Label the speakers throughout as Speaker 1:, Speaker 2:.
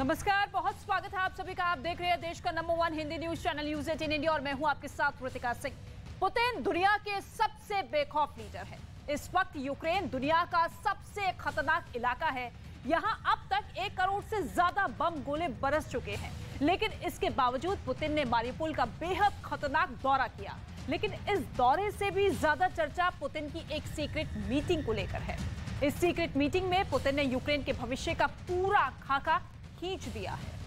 Speaker 1: नमस्कार, बहुत स्वागत है आप सभी का। आप देख रहे हैं देश का number 1 Hindi news channel news 18 India और मैं हूं आपके साथ ऋतिका सिंह। पुतिन दुनिया के सबसे बेखौफ लीडर है। इस वक्त यूक्रेन दुनिया का सबसे खतरनाक इलाका है। यहां अब तक 1 करोड़ से ज्यादा बम गोले बरस चुके हैं, लेकिन इसके बावजूद पुतिन ने मारिउपोल का बेहद खतरनाक दौरा किया। लेकिन इस दौरे से भी ज्यादा चर्चा पुतिन की एक सीक्रेट मीटिंग को लेकर है। इस सीक्रेट मीटिंग में पुतिन ने यूक्रेन के भविष्य का पूरा खाका खींच दिया है।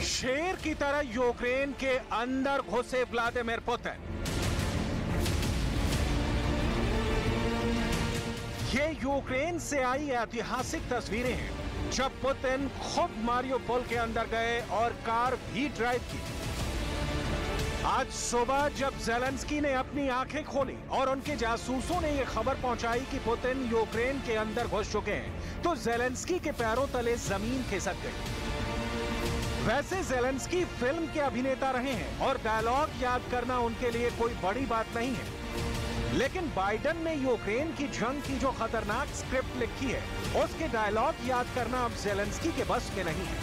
Speaker 2: शेर की तरह यूक्रेन के अंदर घुसे व्लादिमीर पुतिन। ये यूक्रेन से आई ऐतिहासिक तस्वीरें हैं जब पुतिन खुद मारिउपोल के अंदर गए और कार भी ड्राइव की। आज सुबह जब ज़ेलेंस्की ने अपनी आंखें खोली और उनके जासूसों ने यह खबर पहुंचाई कि पुतिन यूक्रेन के अंदर घुस चुके हैं, तो ज़ेलेंस्की के पैरों तले जमीन खिसक गई। वैसे ज़ेलेंस्की फिल्म के अभिनेता रहे हैं और डायलॉग याद करना उनके लिए कोई बड़ी बात नहीं है, लेकिन बाइडेन ने यूक्रेन की जंग की जो खतरनाक स्क्रिप्ट लिखी है, उसके डायलॉग याद करना अब ज़ेलेंस्की के बस के नहीं है।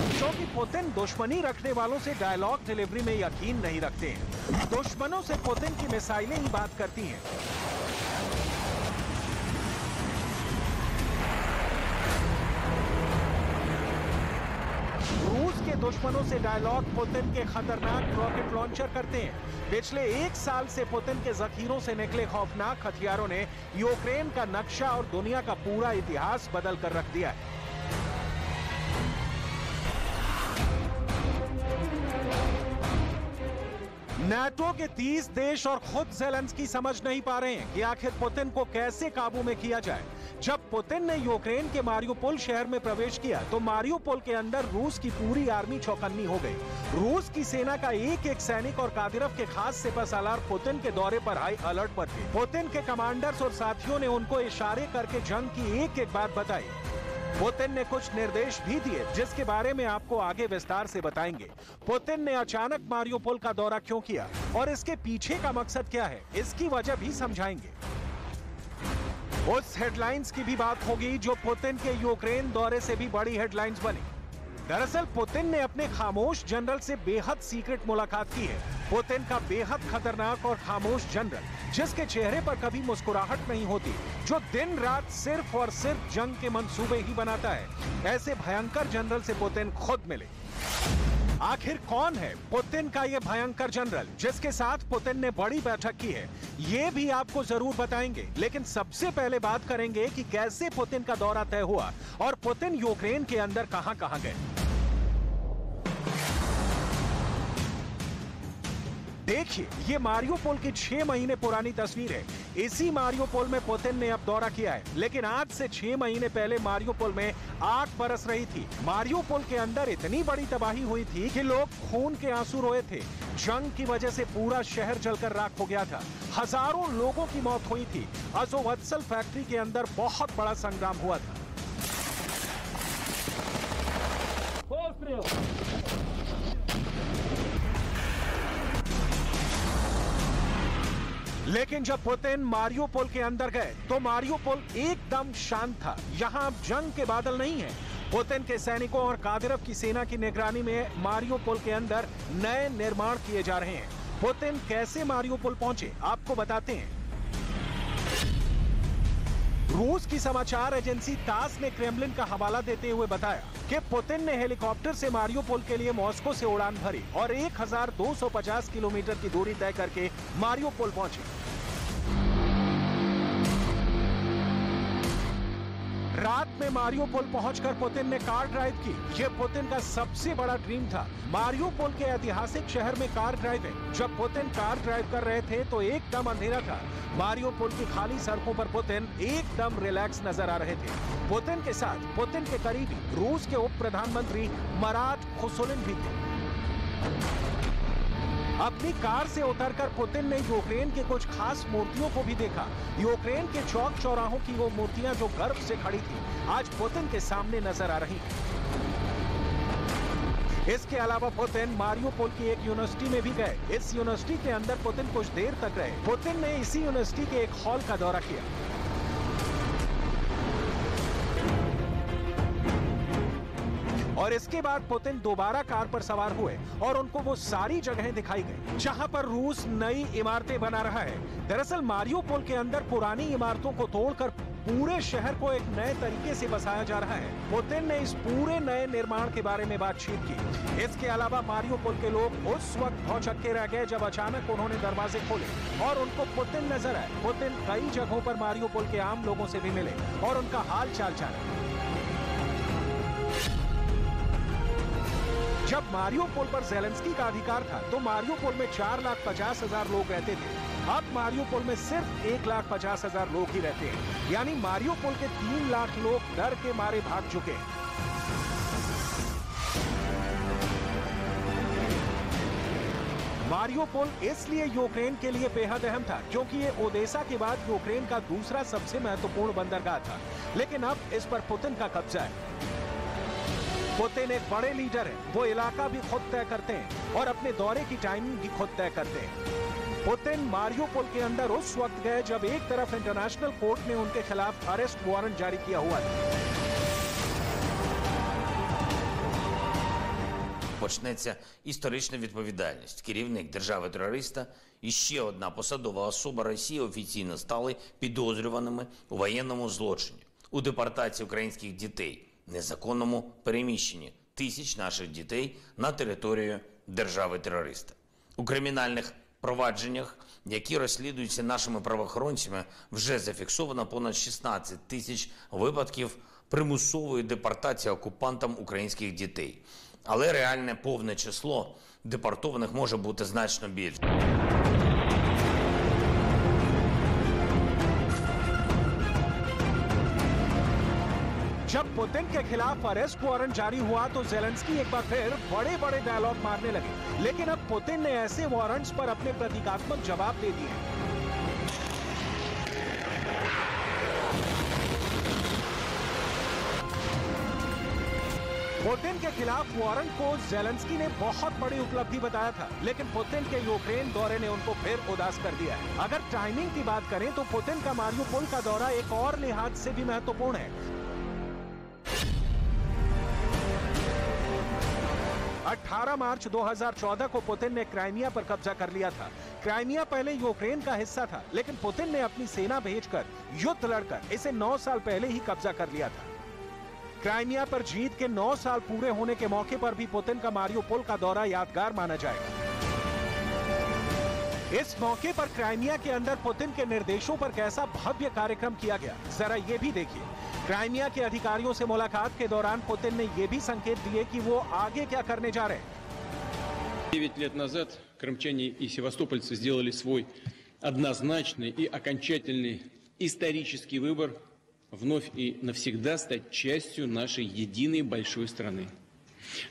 Speaker 2: क्योंकि पुतिन दुश्मनी रखने वालों से डायलॉग डिलीवरी में यकीन नहीं रखते हैं। दुश्मनों से पुतिन की मिसाइलें ही बात करती हैं। रूस के दुश्मनों से डायलॉग पुतिन के खतरनाक रॉकेट लॉन्चर करते हैं। पिछले 1 साल से पुतिन के जखीरों से निकले खौफनाक हथियारों ने यूक्रेन का नक्शा और दुनिया का पूरा इतिहास बदल कर रख दिया है। नाटो के 30 देश और खुद ज़ेलेंस्की समझ नहीं पा रहे हैं कि आखिर पुतिन को कैसे काबू में किया जाए। जब पुतिन ने यूक्रेन के मारिउपोल शहर में प्रवेश किया तो मारिउपोल के अंदर रूस की पूरी आर्मी चौकन्नी हो गई। रूस की सेना का एक सैनिक और कादिरव के खास सिपह सालार पुतिन के दौरे पर हाई अलर्ट पर थे। पुतिन के कमांडर्स और साथियों ने उनको इशारे करके जंग की एक बात बताई। पुतिन ने कुछ निर्देश भी दिए जिसके बारे में आपको आगे विस्तार से बताएंगे। पुतिन ने अचानक मारिउपोल का दौरा क्यों किया और इसके पीछे का मकसद क्या है, इसकी वजह भी समझाएंगे। उस हेडलाइंस की भी बात होगी जो पुतिन के यूक्रेन दौरे से भी बड़ी हेडलाइंस बनी। दरअसल पुतिन ने अपने खामोश जनरल से बेहद सीक्रेट मुलाकात की है। पुतिन का बेहद खतरनाक और खामोश जनरल, जिसके चेहरे पर कभी मुस्कुराहट नहीं होती, जो दिन रात सिर्फ और सिर्फ जंग के मंसूबे ही बनाता है, ऐसे भयंकर जनरल से पुतिन खुद मिले। आखिर कौन है पुतिन का ये भयंकर जनरल जिसके साथ पुतिन ने बड़ी बैठक की है, ये भी आपको जरूर बताएंगे। लेकिन सबसे पहले बात करेंगे कि कैसे पुतिन का दौरा तय हुआ और पुतिन यूक्रेन के अंदर कहां-कहां गए। देखिए, ये मारिउपोल की 6 महीने पुरानी तस्वीर है। इसी मारिउपोल में पुतिन ने अब दौरा किया है, लेकिन आज से 6 महीने पहले मारिउपोल में आग बरस रही थी। मारिउपोल के अंदर इतनी बड़ी तबाही हुई थी कि लोग खून के आंसू रोए थे। जंग की वजह से पूरा शहर जलकर राख हो गया था। हजारों लोगों की मौत हुई थी। अज़ोवत्सल फैक्ट्री के अंदर बहुत बड़ा संग्राम हुआ था। लेकिन जब पुतिन मारिउपोल के अंदर गए तो मारिउपोल एकदम शांत था। यहाँ अब जंग के बादल नहीं हैं। पुतिन के सैनिकों और कादिरव की सेना की निगरानी में मारिउपोल के अंदर नए निर्माण किए जा रहे हैं। पुतिन कैसे मारिउपोल पहुंचे, आपको बताते हैं। रूस की समाचार एजेंसी तास ने क्रेमलिन का हवाला देते हुए बताया कि पुतिन ने हेलीकॉप्टर से मारिउपोल के लिए मॉस्को से उड़ान भरी और 1250 किलोमीटर की दूरी तय करके मारिउपोल पहुंचे। रात में मारियोपोल पहुंचकर पुतिन ने कार ड्राइव की। ये पुतिन का सबसे बड़ा ड्रीम था। मारियोपोल के ऐतिहासिक शहर में कार ड्राइविंग। जब पुतिन कार ड्राइव कर रहे थे तो एकदम अंधेरा था। मारियोपोल की खाली सड़कों पर पुतिन एकदम रिलैक्स नजर आ रहे थे। पुतिन के साथ पुतिन के करीबी रूस के उप प्रधानमंत्री मराट खुसुलिन भी थे। अपनी कार से उतरकर पुतिन ने यूक्रेन की कुछ खास मूर्तियों को भी देखा। यूक्रेन के चौक चौराहों की वो मूर्तियां जो गर्व से खड़ी थी, आज पुतिन के सामने नजर आ रही हैं। इसके अलावा पुतिन मारियोपोल की एक यूनिवर्सिटी में भी गए। इस यूनिवर्सिटी के अंदर पुतिन कुछ देर तक रहे। पुतिन ने इसी यूनिवर्सिटी के एक हॉल का दौरा किया। और इसके बाद पुतिन दोबारा कार पर सवार हुए और उनको वो सारी जगहें दिखाई गई जहां पर रूस नई इमारतें बना रहा है। दरअसल मारियोपोल के अंदर पुरानी इमारतों को तोड़कर पूरे शहर को एक नए तरीके से बसाया जा रहा है। पुतिन ने इस पूरे नए निर्माण के बारे में बातचीत की। इसके अलावा मारियोपोल के लोग उस वक्त भौचक्के रह गए जब अचानक उन्होंने दरवाजे खोले और उनको पुतिन नजर आए। पुतिन कई जगहों पर मारियोपोल के आम लोगों से भी मिले और उनका हाल चाल जाना। जब मारियोपोल पर ज़ेलेंस्की का अधिकार था तो मारियोपोल में 4,50,000 लोग रहते थे। अब मारियोपोल में सिर्फ 1,50,000 लोग ही रहते हैं। यानी मारियोपोल के 3 लाख लोग डर के मारे भाग चुके हैं। मारियोपोल इसलिए यूक्रेन के लिए बेहद अहम था क्योंकि ये ओडेसा के बाद यूक्रेन का दूसरा सबसे महत्वपूर्ण बंदरगाह था। लेकिन अब इस पर पुतिन का कब्जा है। पुतिन एक बड़े लीडर हैं। वो इलाका भी खुद तय करते हैं और अपने दौरे की टाइमिंग भी खुद तय करते हैं। पुतिन मारियोपोल के अंदर उस वक्त गए जब एक तरफ इंटरनेशनल कोर्ट ने उनके खिलाफ अरेस्ट वारंट जारी किया हुआ था।
Speaker 3: Почнеться історична відповідальність. Керівник держави-терориста і ще одна посадова особа Росії офіційно стали підозрюваними у воєнному злочині, у депортації українських дітей, незаконному переміщенні тисяч наших дітей на територію держави-терориста. У кримінальних провадженнях, які розслідуються нашими правоохоронцями, вже зафіксовано понад 16 тисяч випадків примусової депортації окупантам українських дітей. Але реальне повне число депортованих може бути значно більше.
Speaker 2: जब पुतिन के खिलाफ अरेस्ट वारंट जारी हुआ तो ज़ेलेंस्की एक बार फिर बड़े-बड़े डायलॉग मारने लगे। लेकिन अब पुतिन ने ऐसे वारंट्स पर अपने प्रतीकात्मक जवाब दे दिए। पुतिन के खिलाफ वारंट को ज़ेलेंस्की ने बहुत बड़ी उपलब्धि बताया था, लेकिन पुतिन के यूक्रेन दौरे ने उनको फिर उदास कर दिया है। अगर टाइमिंग की बात करें तो पुतिन का मारियोपोल का दौरा एक और लिहाज से भी महत्वपूर्ण है। 18 मार्च 2014 को पुतिन ने क्राइमिया पर कब्जा कर लिया था। क्राइमिया पहले यूक्रेन का हिस्सा था, लेकिन पुतिन ने अपनी सेना भेजकर युद्ध लड़कर इसे 9 साल पहले ही कब्जा कर लिया था। क्राइमिया पर जीत के 9 साल पूरे होने के मौके पर भी पुतिन का मारियोपोल का दौरा यादगार माना जाएगा। इस मौके पर क्राइमिया के अंदर पुतिन के निर्देशों पर कैसा भव्य कार्यक्रम किया गया, जरा ये भी देखिए। क्राइमिया के अधिकारियों से मुलाकात के दौरान पुतिन ने ये भी संकेत दिए कि वो आगे क्या करने जा रहे हैं।
Speaker 4: 9 лет назад крымчане и севастопольцы сделали свой однозначный и окончательный исторический выбор вновь и навсегда стать частью нашей единой большой страны.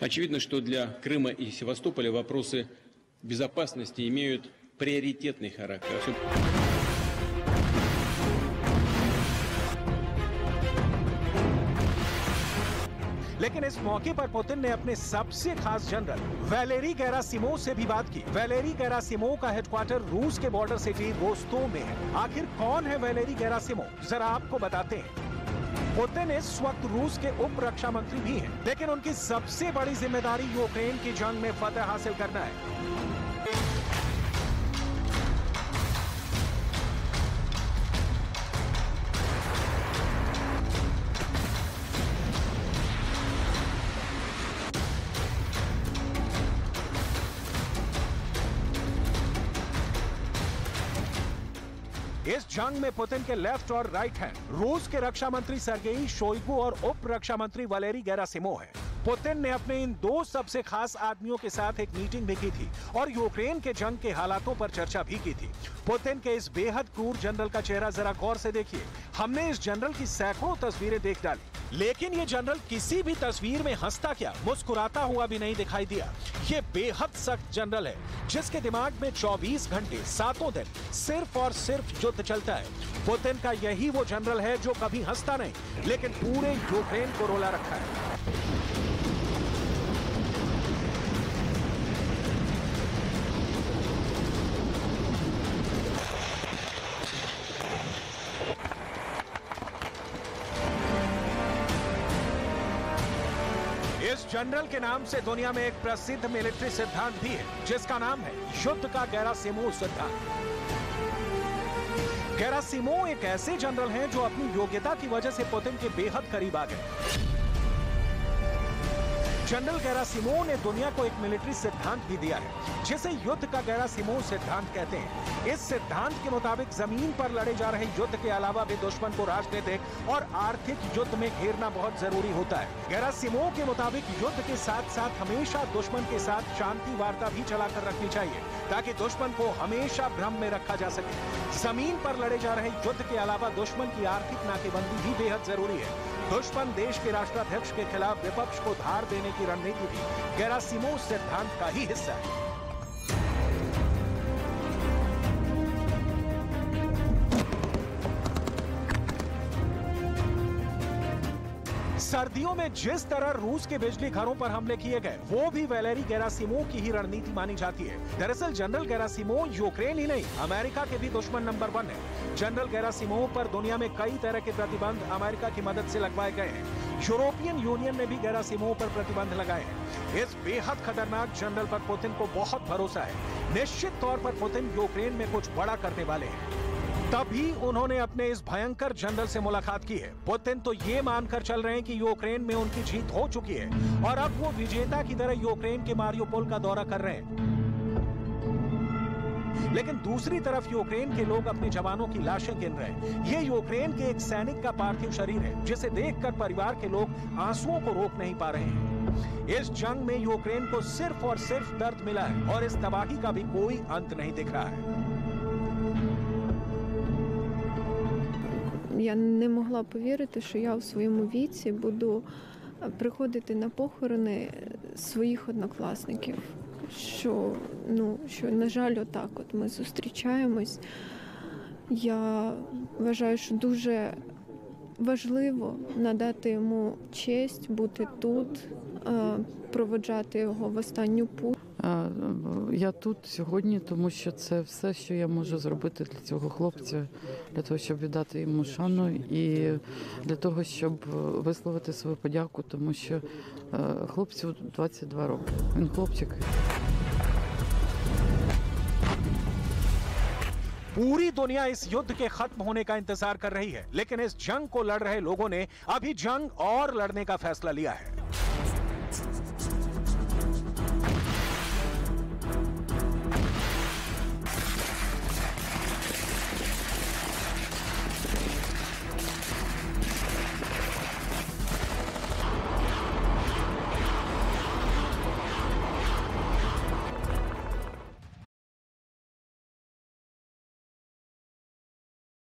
Speaker 4: Очевидно, что для Крыма и Севастополя вопросы безопасности имеют приоритетный характер.
Speaker 2: लेकिन इस मौके पर पुतिन ने अपने सबसे खास जनरल वैलेरी गेरासिमोव से भी बात की। वैलेरी गेरासिमोव का हेडक्वार्टर रूस के बॉर्डर सिटी रोस्तोव में है। आखिर कौन है वैलेरी गेरासिमोव, जरा आपको बताते हैं। पुतिन इस वक्त रूस के उप रक्षा मंत्री भी हैं, लेकिन उनकी सबसे बड़ी जिम्मेदारी यूक्रेन की जंग में फतह हासिल करना है। इस जंग में पुतिन के लेफ्ट और राइट हैंड रूस के रक्षा मंत्री सर्गेई शोइगु और उप रक्षा मंत्री वलेरी गेरासिमोव है। पुतिन ने अपने इन दो सबसे खास आदमियों के साथ एक मीटिंग भी की थी और यूक्रेन के जंग के हालातों पर चर्चा भी की थी। पुतिन के इस बेहद क्रूर जनरल का चेहरा जरा गौर से देखिए। हमने इस जनरल की सैकड़ों तस्वीरें देख डाली, लेकिन ये जनरल किसी भी तस्वीर में हंसता क्या, मुस्कुराता हुआ भी नहीं दिखाई दिया। ये बेहद सख्त जनरल है जिसके दिमाग में 24 घंटे 7 दिन सिर्फ और सिर्फ युद्ध चलता है। पुतिन का यही वो जनरल है जो कभी हंसता नहीं, लेकिन पूरे यूक्रेन को रोला रखा है। इस जनरल के नाम से दुनिया में एक प्रसिद्ध मिलिट्री सिद्धांत भी है जिसका नाम है युद्ध का गेरासिमोव सिद्धांत। गेरासिमोव एक ऐसे जनरल हैं जो अपनी योग्यता की वजह से पुतिन के बेहद करीब आ गए। जनरल गेरासिमोव ने दुनिया को एक मिलिट्री सिद्धांत भी दिया है जिसे युद्ध का गेरासिमोव सिद्धांत कहते हैं। इस सिद्धांत के मुताबिक जमीन पर लड़े जा रहे युद्ध के अलावा भी दुश्मन को राजनीतिक और आर्थिक युद्ध में घेरना बहुत जरूरी होता है। गेरासिमोव के मुताबिक युद्ध के साथ साथ हमेशा दुश्मन के साथ शांति वार्ता भी चलाकर रखनी चाहिए ताकि दुश्मन को हमेशा भ्रम में रखा जा सके। जमीन पर लड़े जा रहे युद्ध के अलावा दुश्मन की आर्थिक नाकेबंदी भी बेहद जरूरी है। दुश्मन देश के राष्ट्राध्यक्ष के खिलाफ विपक्ष को धार देने की रणनीति भी गेरासिमोव सिद्धांत का ही हिस्सा है। सर्दियों में जिस तरह रूस के बिजली घरों पर हमले किए गए वो भी वैलेरी गेरासिमोव की ही रणनीति मानी जाती है। दरअसल जनरल गेरासिमोव यूक्रेन ही नहीं अमेरिका के भी दुश्मन नंबर 1 है। जनरल गेरासिमोव पर दुनिया में कई तरह के प्रतिबंध अमेरिका की मदद से लगवाए गए हैं। यूरोपियन यूनियन ने भी गेरासिमोव पर प्रतिबंध लगाए हैं। इस बेहद खतरनाक जनरल पर पुतिन को बहुत भरोसा है। निश्चित तौर पर पुतिन यूक्रेन में कुछ बड़ा करने वाले हैं, तभी उन्होंने अपने इस भयंकर जनरल से मुलाकात की है। पुतिन तो ये मानकर चल रहे हैं कि यूक्रेन में उनकी जीत हो चुकी है और अब वो विजेता की तरह यूक्रेन के मारियोपोल का दौरा कर रहे हैं। लेकिन दूसरी तरफ यूक्रेन के लोग अपने जवानों की लाशें गिन रहे हैं। ये यूक्रेन के एक सैनिक का पार्थिव शरीर है जिसे देखकर परिवार के लोग आंसुओं को रोक नहीं पा रहे हैं। इस जंग में यूक्रेन को सिर्फ और सिर्फ दर्द मिला है और इस तबाही का भी कोई अंत नहीं दिख रहा है।
Speaker 5: Я не могла повірити, що я у своєму віці буду приходити на похорони своїх однокласників. Що, на жаль, отак от ми зустрічаємось. Я вважаю, що дуже важливо надати йому честь, бути тут, проводжати його в останню путь.
Speaker 6: Я тут сьогодні, тому що це все, що я можу зробити для цього хлопця, для того, щоб віддати йому шану і для того, щоб висловити свою подяку, тому що хлопцю 22 роки. Він хлопчик.
Speaker 2: पूरी दुनिया इस युद्ध के खत्म होने का इंतजार कर रही है, लेकिन इस जंग को लड़ रहे लोगों ने अभी जंग और लड़ने का फैसला लिया है।